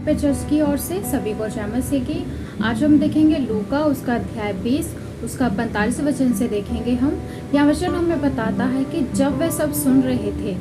पे चर्च की ओर से सभी को जय मसीह की। आज हम देखेंगे लूका उसका अध्याय 20 उसका 45 वचन से देखेंगे हम। यह वचन हमें बताता है कि जब वे सब सुन रहे थे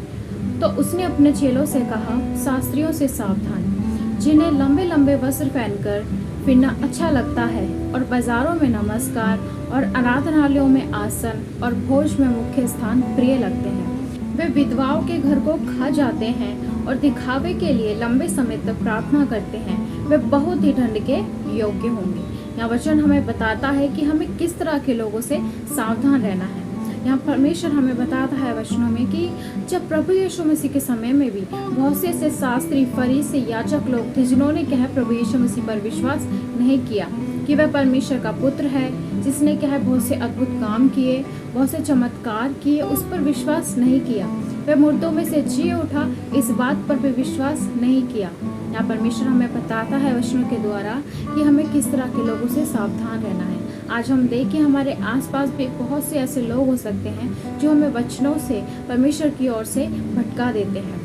तो उसने अपने चेलों से कहा, शास्त्रियों से सावधान, जिन्हें लंबे लंबे वस्त्र पहनकर फिरना अच्छा लगता है और बाजारों में नमस्कार और आराधनालयों में आसन और भोज में मुख्य स्थान प्रिय लगते हैं। वे विधवाओं के घर को खा जाते हैं और दिखावे के लिए लंबे समय तक प्रार्थना करते हैं। वे बहुत ही दंड के योग्य होंगे। यह वचन हमें बताता है कि हमें किस तरह के लोगों से सावधान रहना है। यहाँ परमेश्वर हमें बताता है वचनों में कि जब प्रभु यीशु मसीह के समय में भी बहुत से ऐसे शास्त्री, फरीसी, याजक लोग थे जिन्होंने क्या है प्रभु यीशु मसीह पर विश्वास नहीं किया कि वह परमेश्वर का पुत्र है, जिसने क्या है बहुत से अद्भुत काम किए, बहुत से चमत्कार किए, उस पर विश्वास नहीं किया। वह मुर्दों में से जी उठा, इस बात पर भी विश्वास नहीं किया। यहाँ परमेश्वर हमें बताता है वचनों के द्वारा कि हमें किस तरह के लोगों से सावधान रहना है। आज हम देखें हमारे आसपास भी बहुत से ऐसे लोग हो सकते हैं जो हमें वचनों से, परमेश्वर की ओर से भटका देते हैं।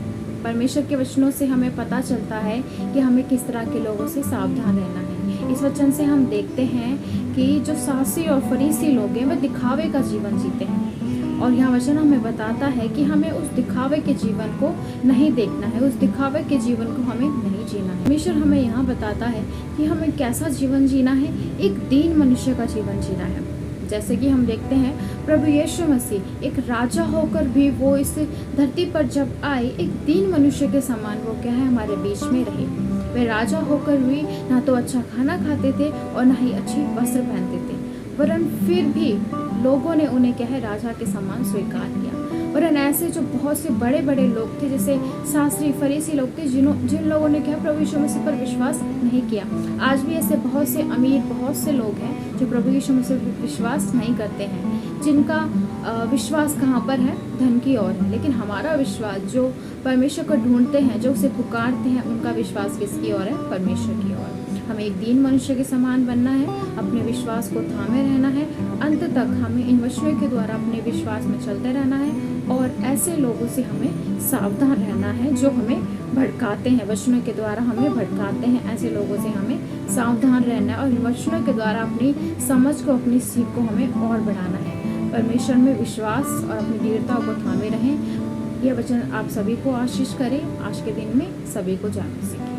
परमेश्वर के वचनों से हमें पता चलता है कि हमें किस तरह के लोगों से सावधान रहना है। इस वचन से हम देखते हैं कि जो शास्त्री और फरीसी लोग हैं वे दिखावे का जीवन जीते हैं, और यह वचन हमें बताता है कि हमें उस दिखावे के जीवन को नहीं देखना है, उस दिखावे के जीवन को हमें नहीं जीना है। परमेश्वर हमें यहाँ बताता है कि हमें कैसा जीवन जीना है, एक दीन मनुष्य का जीवन जीना है। जैसे कि हम देखते हैं प्रभु यीशु मसीह एक राजा होकर भी वो इस धरती पर जब आए, एक दीन मनुष्य के समान वो क्या है हमारे बीच में रहे। वे राजा होकर भी ना तो अच्छा खाना खाते थे और ना ही अच्छी वस्त्र पहनते थे, वरन फिर भी लोगों ने उन्हें क्या है राजा के समान स्वीकार किया। वरन ऐसे जो बहुत से बड़े बड़े लोग थे, जैसे शास्त्री, फरीसी लोग थे, जिन लोगों ने क्या प्रभु यीशु मसीह पर विश्वास नहीं किया। आज भी ऐसे बहुत से अमीर, बहुत से लोग हैं जो प्रभु यीशु मसीह पर विश्वास नहीं करते हैं, जिनका विश्वास कहाँ पर है, धन की ओर है। लेकिन हमारा विश्वास, जो परमेश्वर को ढूंढते हैं, जो उसे पुकारते हैं, उनका विश्वास किसकी ओर है, परमेश्वर की ओर। हमें एक दीन मनुष्य के समान बनना है, अपने विश्वास को थामे रहना है, अंत तक हमें इन वचनों के द्वारा अपने विश्वास में चलते रहना है, और ऐसे लोगों से हमें सावधान रहना है जो हमें भटकाते हैं, वचनों के द्वारा हमें भटकाते हैं। ऐसे लोगों से हमें सावधान रहना है और इन वचनों के द्वारा अपनी समझ को, अपनी सीख को हमें और बढ़ाना है। परमेश्वर में विश्वास और अपनी दृढ़ता को थामे रहें। यह वचन आप सभी को आशीष करें। आज के दिन में सभी को जान सीखें।